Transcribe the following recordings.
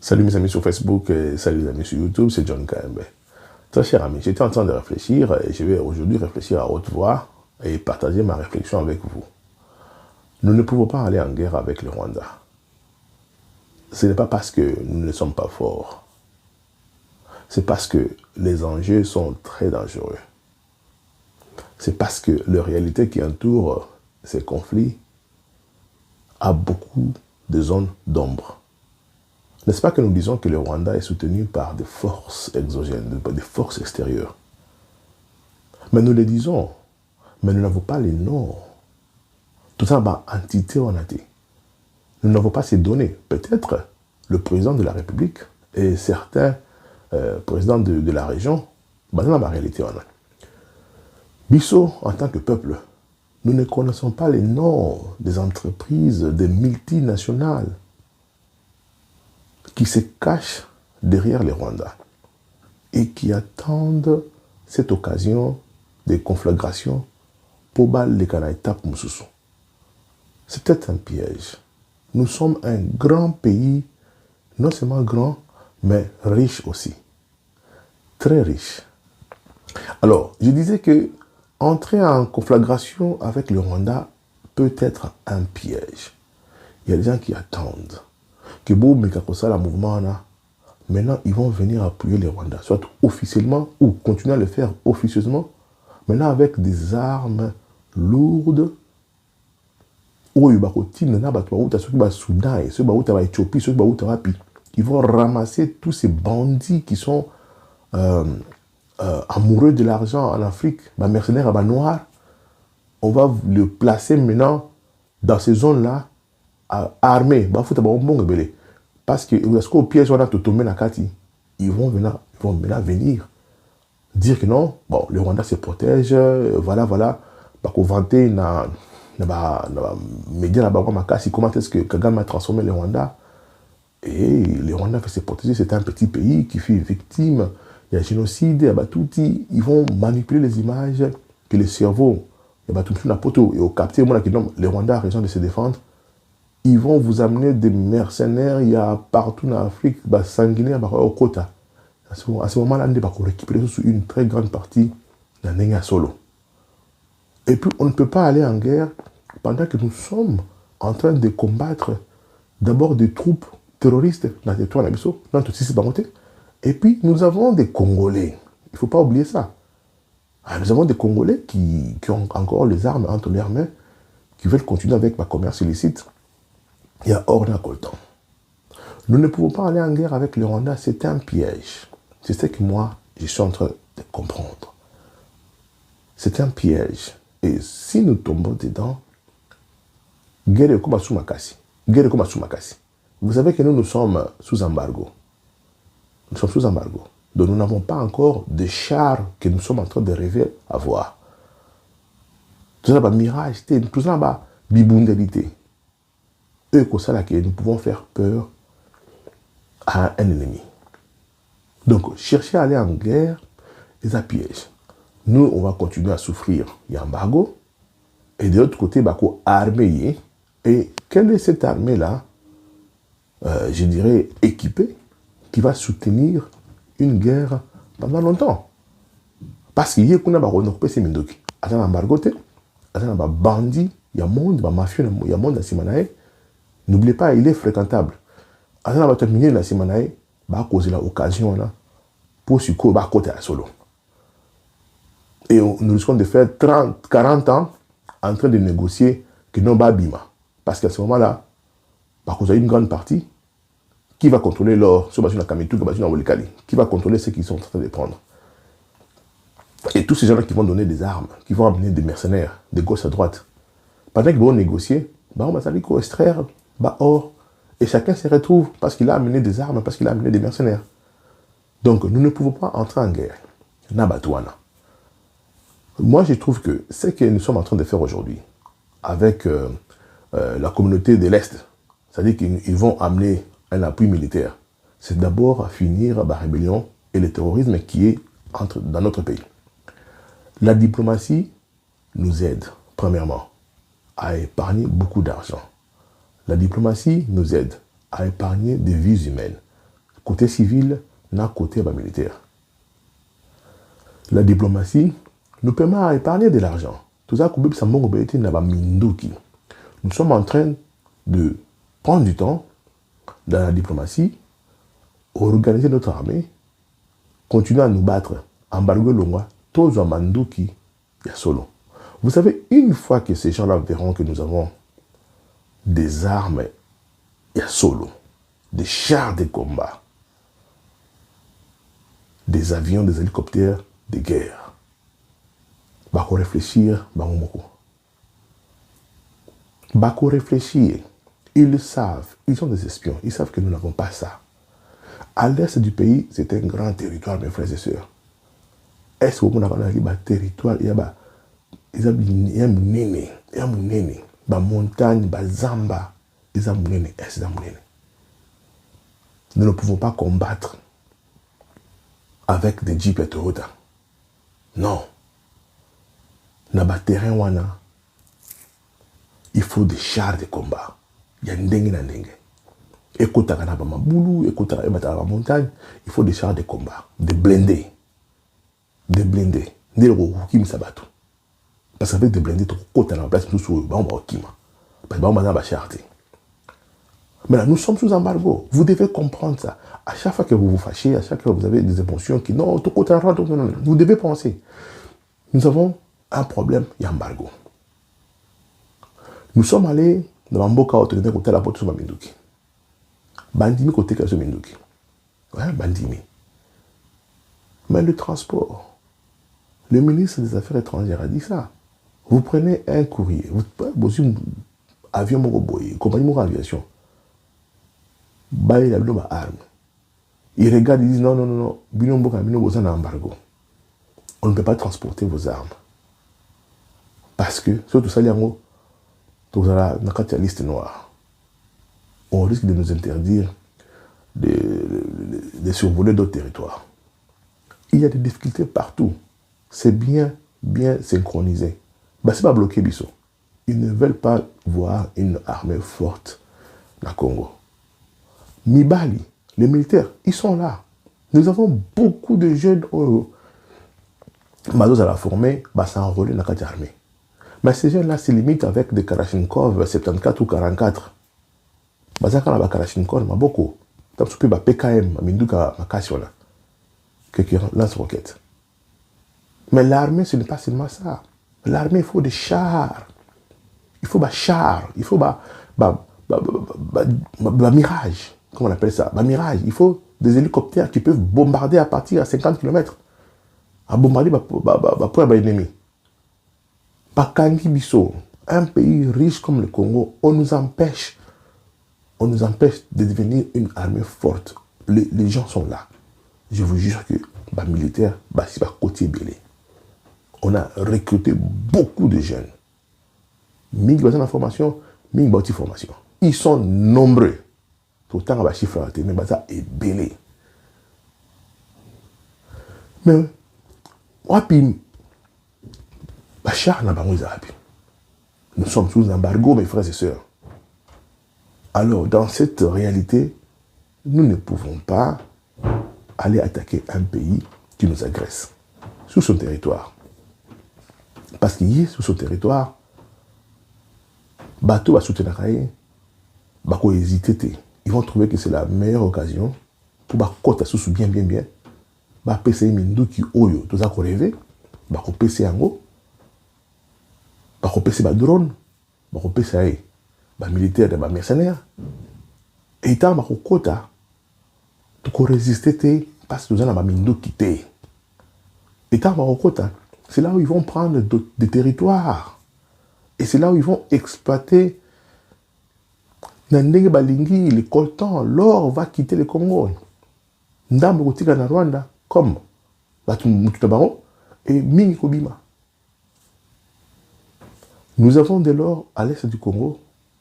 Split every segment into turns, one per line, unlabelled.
Salut mes amis sur Facebook et salut les amis sur YouTube, c'est John KMB. Très cher ami, j'étais en train de réfléchir et je vais aujourd'hui réfléchir à haute voix et partager ma réflexion avec vous. Nous ne pouvons pas aller en guerre avec le Rwanda. Ce n'est pas parce que nous ne sommes pas forts. C'est parce que les enjeux sont très dangereux. C'est parce que la réalité qui entoure ces conflits a beaucoup de zones d'ombre. N'est-ce pas que nous disons que le Rwanda est soutenu par des forces exogènes, des forces extérieures? Mais nous le disons, mais nous n'avons pas les noms. Tout ça, entité en été. Nous n'avons pas ces données. Peut-être le président de la République et certains présidents de la région, dans la réalité, on a. Bissot, en tant que peuple, nous ne connaissons pas les noms des entreprises, des multinationales qui se cachent derrière les Rwandais et qui attendent cette occasion de conflagration pour battre les Kanaïtap Moussoussou. C'est peut-être un piège. Nous sommes un grand pays, non seulement grand, mais riche aussi. Très riche. Alors, je disais que entrer en conflagration avec le Rwanda peut être un piège. Il y a des gens qui attendent que Boum Mekakosa, le mouvement, maintenant ils vont venir appuyer les Rwandais, soit officiellement ou continuer à le faire officieusement, maintenant avec des armes lourdes. Ils vont ramasser tous ces bandits qui sont amoureux de l'argent en Afrique, les mercenaires noirs. On va le placer maintenant dans ces zones-là, armés. Parce que au piège, on a tout tombé dans Kati. Ils vont maintenant venir dire que non, bon, le Rwanda se protège, voilà. Parce qu'on vantait dans les médias, comment est-ce que Kagame a transformé le Rwanda. Et le Rwanda fait se protéger, c'est un petit pays qui fut victime. Il y a génocide, il y a tout. Ils vont manipuler les images que le cerveau, il y a tout la poteau, et au capter, le Rwanda a raison de se défendre. Ils vont vous amener des mercenaires, il y a partout en Afrique, sanguinaires, au quota. À ce moment-là, on va récupérer une très grande partie de la solo. Et puis, on ne peut pas aller en guerre pendant que nous sommes en train de combattre d'abord des troupes terroristes dans le territoire d'Abisso, dans tout ce qui. Et puis, nous avons des Congolais. Il ne faut pas oublier ça. Nous avons des Congolais qui ont encore les armes entre leurs mains, qui veulent continuer avec le commerce illicite. Il y a hors d'un coltan. Nous ne pouvons pas aller en guerre avec le Rwanda, c'est un piège. C'est ce que moi, je suis en train de comprendre. C'est un piège. Et si nous tombons dedans, guerre comme sous Makassi. Vous savez que nous sommes sous embargo. Nous sommes sous embargo. Donc nous n'avons pas encore de chars que nous sommes en train de rêver à voir. Tout ça, mirage, tout ça, bibundalité. Eux, nous pouvons faire peur à un ennemi. Donc, chercher à aller en guerre, c'est un piège. Nous, on va continuer à souffrir. Il y a embargo. Et de l'autre côté, armée. Et quelle est cette armée-là, je dirais, équipée, qui va soutenir une guerre pendant longtemps? Parce qu'il y a un embargo, il y a un embargo, il y a un bandit, il y a un monde, il y a un mafieux, il y a un monde dans n'oubliez pas, il est fréquentable. Quand on va terminer la semaine, on va causer l'occasion pour se côté à solo. Et nous risquons de faire 30, 40 ans en train de négocier que non va bima. Parce qu'à ce moment-là, vous avez une grande partie qui va contrôler l'or, qui va contrôler ceux qui sont en train de prendre. Et tous ces gens-là qui vont donner des armes, qui vont amener des mercenaires de gauche à droite. Pendant qu'ils vont négocier, on va extraire or, et chacun se retrouve parce qu'il a amené des armes, parce qu'il a amené des mercenaires. Donc, nous ne pouvons pas entrer en guerre. Moi, je trouve que ce que nous sommes en train de faire aujourd'hui, avec la communauté de l'Est, c'est-à-dire qu'ils vont amener un appui militaire, c'est d'abord finir la rébellion et le terrorisme qui est dans notre pays. La diplomatie nous aide, premièrement, à épargner beaucoup d'argent. La diplomatie nous aide à épargner des vies humaines. côté civil, na côté militaire. La diplomatie nous permet à épargner de l'argent. Tout ça, nous sommes en train de prendre du temps dans la diplomatie, organiser notre armée, continuer à nous battre, embargo Longwa, tous en Manduki, il y a solo. Vous savez, une fois que ces gens-là verront que nous avons des armes, il y a solo, des chars de combat, des avions, des hélicoptères de guerre. Bako réfléchir, Bako réfléchir. Ils le savent, ils sont des espions, ils savent que nous n'avons pas ça. À l'est du pays, c'est un grand territoire, mes frères et sœurs. Est-ce que vous avez un territoire, il y a une montagne, zamba, nous ne pouvons pas combattre avec des jeeps et Toyota. Non. Dans le terrain, il faut des chars de combat. Il y a une écoute à la Boulou, écoute à la montagne, il faut des chars de combat, des blindés. Des blindés. Parce qu'avec des blindés, tu as la place, tu mais là, nous sommes sous embargo. Vous devez comprendre ça. À chaque fois que vous vous fâchez, à chaque fois que vous avez des émotions qui non, vous devez penser. Nous avons un problème, il y a embargo. Nous sommes allés dans Mboka autorisé côté la porte sur Minduki. Bandimi côté sur Minduki. Ouais, Bandimi. Mais le transport, le ministre des Affaires étrangères a dit ça. Vous prenez un courrier, vous prenez un avion, compagnie de aviation. Il a une arme. Ils regardent, ils disent non, vous avez un embargo. On ne peut pas transporter vos armes. Parce que, surtout ça, il y a une liste noire. On risque de nous interdire de survoler d'autres territoires. Il y a des difficultés partout. C'est bien synchronisé. C'est pas bloqué, Bissot. Ils ne veulent pas voir une armée forte dans le Congo. Mibali, les militaires, ils sont là. Nous avons beaucoup de jeunes Mazos à la former, s'enrôler dans l'armée. Mais ces jeunes-là se limitent avec des Kalachnikov 74 ou 44. Bazaka na Kalachnikov, ma beaucoup. Tam soupe ba PKM, Minduka Makassiola, qui lance roquettes. Mais l'armée, ce n'est pas seulement ça. L'armée, il faut des chars. Il faut des chars. Il faut mirage. Comment on appelle ça? Mirage. Il faut des hélicoptères qui peuvent bombarder à partir de 50 km. À bombarder pour l'ennemi. Pakangi Bisso, un pays riche comme le Congo, on nous empêche de devenir une armée forte. Les gens sont là. Je vous jure que les militaires, c'est pas côté belé. On a recruté beaucoup de jeunes. Ming bazan la formation, ming bauti formation. Ils sont nombreux. Tout le temps, on va chiffrer, mais ça est belé. Mais, nous sommes sous embargo, mes frères et sœurs. Alors, dans cette réalité, nous ne pouvons pas aller attaquer un pays qui nous agresse sous son territoire. Parce qu'il est sous son territoire, bateau va soutenir, va hésiter. Ils vont trouver que c'est la meilleure occasion pour côté sous bien. Va PC Minduki Oyo, tout ça qu'on rêve, va PC Ango, va PC drone, va PC militaire, va mercenaire. Et il va côté, pour résister, parce que nous avons Minduki te. Et il va côté. C'est là où ils vont prendre des territoires. Et c'est là où ils vont exploiter. Nandenge Balingi, le coltan, l'or va quitter le Congo. Ndambo kotika na Rwanda, comme Batumututabaro et Mingi Kobima. Nous avons de l'or à l'est du Congo.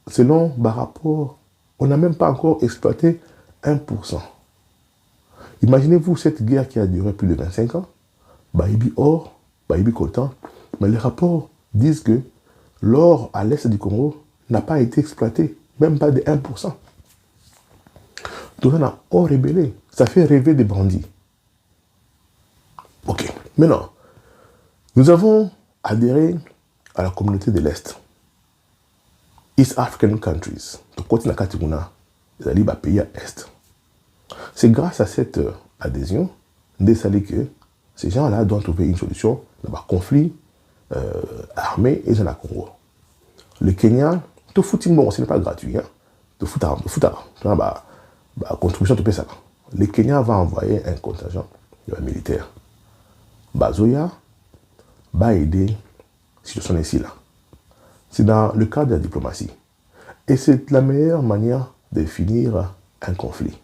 Selon le rapport, on n'a même pas encore exploité 1%. Imaginez-vous cette guerre qui a duré plus de 25 ans. Baïbi or, Baïbi coltan. Mais les rapports disent que l'or à l'est du Congo n'a pas été exploité, même pas de 1%. Tout ça n'a pas rébellé. Ça fait rêver des bandits. Ok. Maintenant, nous avons adhéré à la communauté de l'Est. East African countries. Donc, côté de la Katiguna, les pays à l'Est. C'est grâce à cette adhésion, que ces gens-là doivent trouver une solution dans le conflit armé et dans le Congo. Le Kenya, tout footing, bon, ce n'est pas gratuit. Hein. Tout foot, contribution, tout ça. Le Kenya va envoyer un contingent militaire. Bazoya va aider la situation ici là. C'est dans le cadre de la diplomatie. Et c'est la meilleure manière de finir un conflit.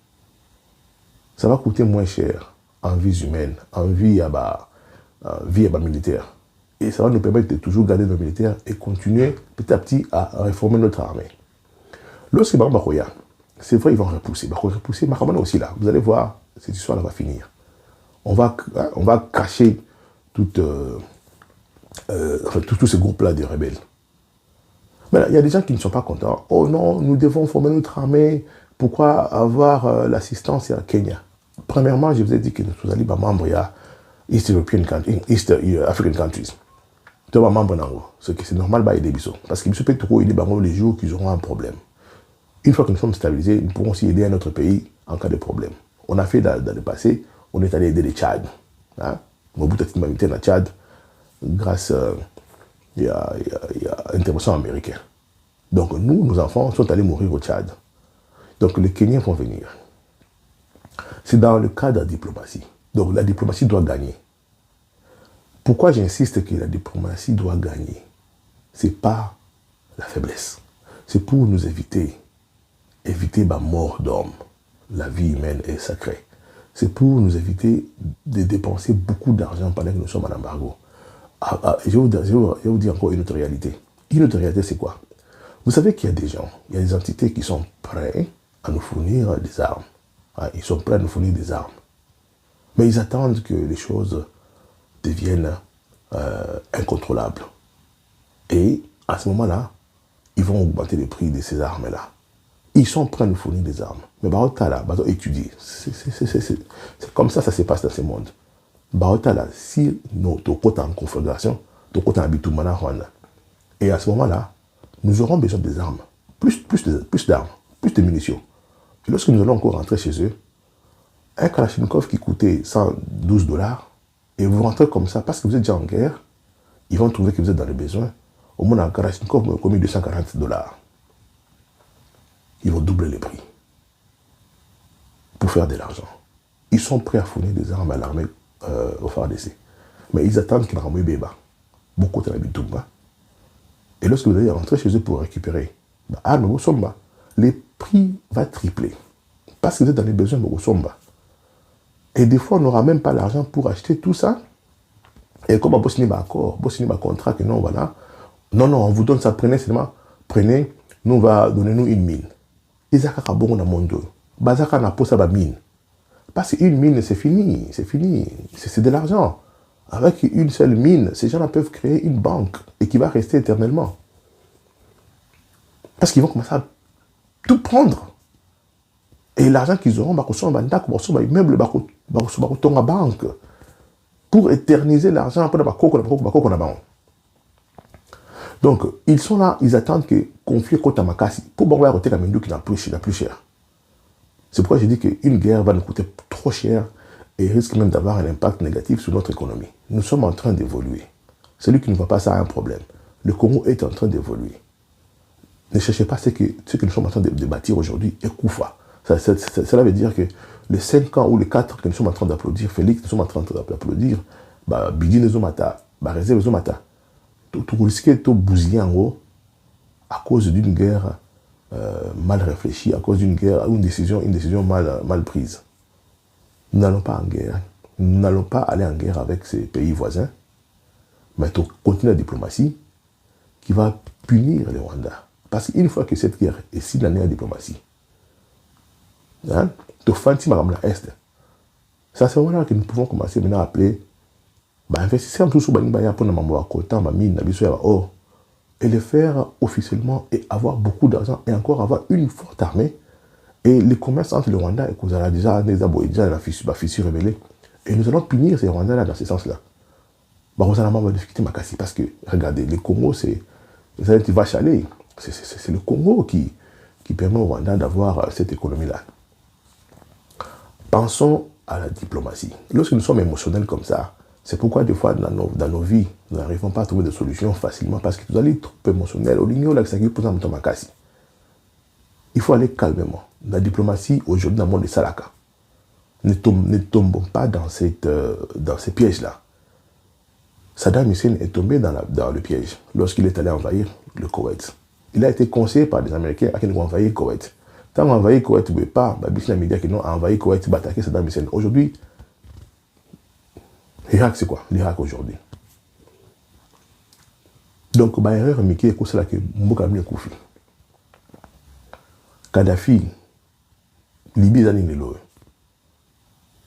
Ça va coûter moins cher en vies humaines, en vie militaire. Et ça va nous permettre de toujours garder nos militaires et continuer petit à petit à réformer notre armée. Lorsque Bakoya, c'est vrai, ils vont repousser. Repousser, Makamana aussi là. Vous allez voir, cette histoire-là va finir. On va cacher tous ces groupes-là de rebelles. Mais il y a des gens qui ne sont pas contents. Oh non, nous devons former notre armée. Pourquoi avoir l'assistance à Kenya? Premièrement, je vous ai dit que nous allons être membres de East African countries. Nous sommes membres d'Ango. C'est normal d'aider Bissau. Parce que Bissau peut trop aider les jours qu'ils auront un problème. Une fois que nous sommes stabilisés, nous pourrons aussi aider un autre pays en cas de problème. On a fait dans le passé, on est allé aider les Tchad. Hein? Mobutu a été dans Tchad grâce à l'intervention américaine. Donc nous, nos enfants, sont allés mourir au Tchad. Donc les Kenyans vont venir. C'est dans le cadre de la diplomatie. Donc la diplomatie doit gagner. Pourquoi j'insiste que la diplomatie doit gagner? Ce n'est pas la faiblesse. C'est pour nous éviter la mort d'homme. La vie humaine est sacrée. C'est pour nous éviter de dépenser beaucoup d'argent pendant que nous sommes en embargo. Je vais vous dire encore une autre réalité. Une autre réalité, c'est quoi? Vous savez qu'il y a des gens, il y a des entités qui sont prêts à nous fournir des armes. Ils sont prêts à nous fournir des armes. Mais ils attendent que les choses deviennent incontrôlables. Et à ce moment-là, ils vont augmenter les prix de ces armes-là. Ils sont prêts à nous fournir des armes. Mais Baotala, étudier. C'est comme ça se passe dans ce monde. Baotala, si nous sommes en confédération, nous sommes en Bitumana, et à ce moment-là, nous aurons besoin des armes. Plus d'armes, plus de munitions. Et lorsque nous allons encore rentrer chez eux, un Kalachnikov qui coûtait $112, et vous rentrez comme ça, parce que vous êtes déjà en guerre, ils vont trouver que vous êtes dans le besoin. Au moins, un Kalachnikov m'a commis $240. Ils vont doubler les prix pour faire de l'argent. Ils sont prêts à fournir des armes à l'armée au FARDC. Mais ils attendent qu'il y ait un bébé. Beaucoup de Bitumba. Et lorsque vous allez rentrer chez eux pour récupérer les prix vont tripler. Parce que vous êtes dans les besoins de Somba. Et des fois, on n'aura même pas l'argent pour acheter tout ça. Et comme on va signer un accord, on signer un contrat, que non, voilà. Non, on vous donne ça, prenez seulement, prenez, nous, on va donner nous une mine. Isaka Kabongo na Mondo. Bazaka na posa ba mine. Parce qu'une mine, c'est fini. C'est de l'argent. Avec une seule mine, ces gens-là peuvent créer une banque et qui va rester éternellement. Parce qu'ils vont commencer à tout prendre. Et l'argent qu'ils auront, immeuble, banque pour éterniser l'argent. Donc, ils sont là, ils attendent que le conflit contre Makassi, pour pouvoir côté la Mendou qui n'a plus cher. C'est pourquoi je dis qu'une guerre va nous coûter trop cher et risque même d'avoir un impact négatif sur notre économie. Nous sommes en train d'évoluer. Celui qui ne voit pas ça a un problème. Le Congo est en train d'évoluer. Ne cherchez pas ce que nous sommes en train de bâtir aujourd'hui est Koufa. Cela veut dire que les 5 ans ou les 4 que nous sommes en train d'applaudir, Félix, nous sommes en train d'applaudir, Bidi Nezomata, Réserve Nezomata, tout risquer de bousiller en haut à cause d'une guerre mal réfléchie, à cause d'une guerre, une décision mal prise. Nous n'allons pas en guerre. Nous n'allons pas aller en guerre avec ces pays voisins, mais on continue la diplomatie qui va punir les Rwandais. Parce qu'une fois que cette guerre est signalée à la diplomatie, ça c'est vraiment là que nous pouvons commencer maintenant à appeler investisseurs et le faire officiellement et avoir beaucoup d'argent et encore avoir une forte armée Et le commerce entre le Rwanda et Kozala, déjà, la fissure révélée. Et nous allons punir ces Rwandais-là dans ce sens-là. On va difficulté Makassi parce que, regardez, le Congo, c'est une vache à lait. C'est le Congo qui permet au Rwanda d'avoir cette économie-là. Pensons à la diplomatie. Lorsque nous sommes émotionnels comme ça, c'est pourquoi des fois dans nos vies, nous n'arrivons pas à trouver des solutions facilement parce que nous allons être trop émotionnels. Il faut aller calmement. La diplomatie, aujourd'hui, dans le monde de Salaka, ne tombons pas dans ces pièges-là. Saddam Hussein est tombé dans le piège lorsqu'il est allé envahir le Koweït. Il a été conseillé par des Américains à qu'ils vont envahir le Koweït. Tant qu'on envahit le Koweït, vous ne pouvez pas, les médias qui n'ont envahi le Koweït, attaquer Saddam Hussein. Aujourd'hui, l'Irak, c'est quoi l'Irak aujourd'hui? Donc, erreur, Mickey, c'est là que Mboukami Koufi. Kadhafi, Libye, Zani Nelo.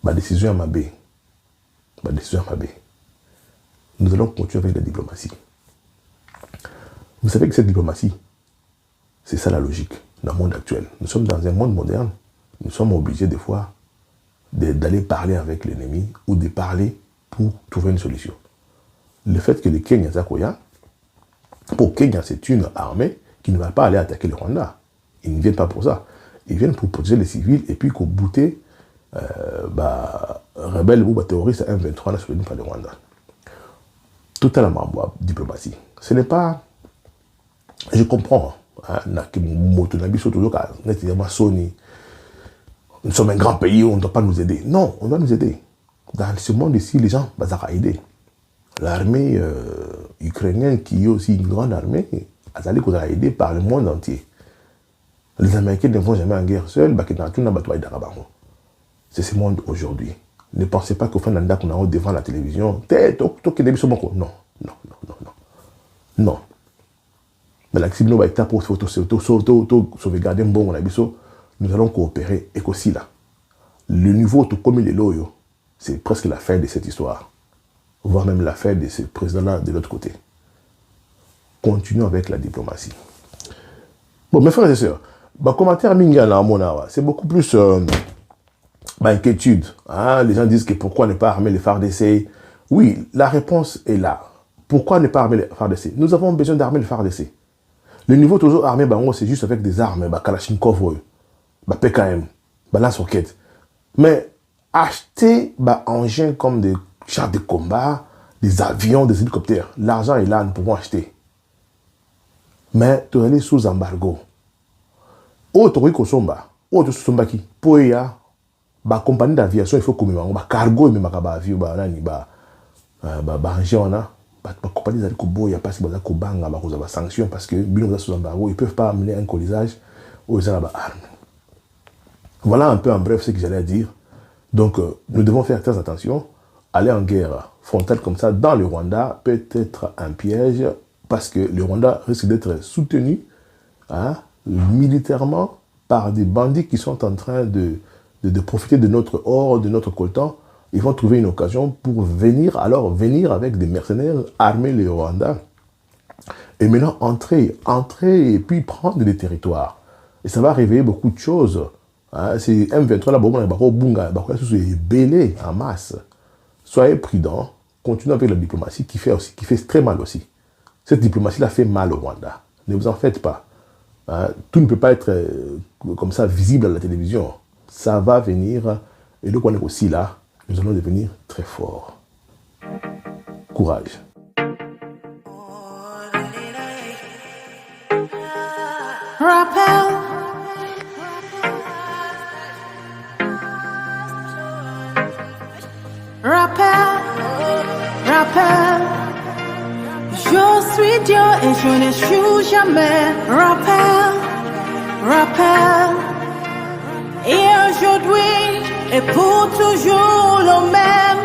Décision à Mabé. Nous allons continuer avec la diplomatie. Vous savez que cette diplomatie, c'est ça la logique dans le monde actuel. Nous sommes dans un monde moderne. Nous sommes obligés des fois d'aller parler avec l'ennemi ou de parler pour trouver une solution. Le fait que les Kenyans Zakoya, pour Kenya, c'est une armée qui ne va pas aller attaquer le Rwanda. Ils ne viennent pas pour ça. Ils viennent pour protéger les civils et puis bouter rebelles ou terroristes à M23 sur le Rwanda. Totalement diplomatie. Ce n'est pas... Je comprends. Nous sommes un grand pays, on ne doit pas nous aider. Non, on doit nous aider. Dans ce monde ici, les gens vont aider. L'armée ukrainienne, qui est aussi une grande armée, elle a aidé par le monde entier. Les Américains ne vont jamais en guerre seuls. C'est ce monde aujourd'hui. Ne pensez pas qu'au fin d'un qu'on a devant la télévision, non. Non. Mais la cible va être pour sauvegarder un bon nous allons coopérer et qu'aussi là. Le niveau tout comme il est là, c'est presque la fin de cette histoire. Voire même la fin de ce président-là de l'autre côté. Continuons avec la diplomatie. Bon, mes frères et sœurs, commentaire Mingala Monawa, c'est beaucoup plus inquiétude. Hein? Les gens disent que pourquoi ne pas armer les FARDC? Oui, la réponse est là. Pourquoi ne pas armer les FARDC? Nous avons besoin d'armer les FARDC. Le niveau toujours armé, c'est juste avec des armes, Kalachnikov, PKM, lance-roquettes. Mais acheter engins comme des chars de combat, des avions, des hélicoptères, l'argent est là, nous pouvons acheter. Mais tu es sous embargo. Autre qui pour compagnie d'aviation, il faut que cargo et avion, compagnie il y a pas si de sanctions parce que sous embargo, ils ne peuvent pas amener un colisage aux armes. Voilà un peu en bref ce que j'allais dire. Donc, nous devons faire très attention. Aller en guerre frontale comme ça dans le Rwanda peut être un piège parce que le Rwanda risque d'être soutenu militairement par des bandits qui sont en train de profiter de notre or, de notre coltan. Ils vont trouver une occasion pour venir avec des mercenaires armer le Rwanda et maintenant entrer et puis prendre des territoires. Et ça va réveiller beaucoup de choses. C'est M23 là, c'est belé en masse. Soyez prudents, continuez avec la diplomatie qui fait très mal aussi. Cette diplomatie-là fait mal au Rwanda. Ne vous en faites pas. Tout ne peut pas être comme ça visible à la télévision. Ça va venir. Et donc on est aussi là. Nous allons devenir très forts. Courage.
Rappel. Je suis Dieu et je n'échoue jamais. Rappel. Et aujourd'hui et pour toujours le même.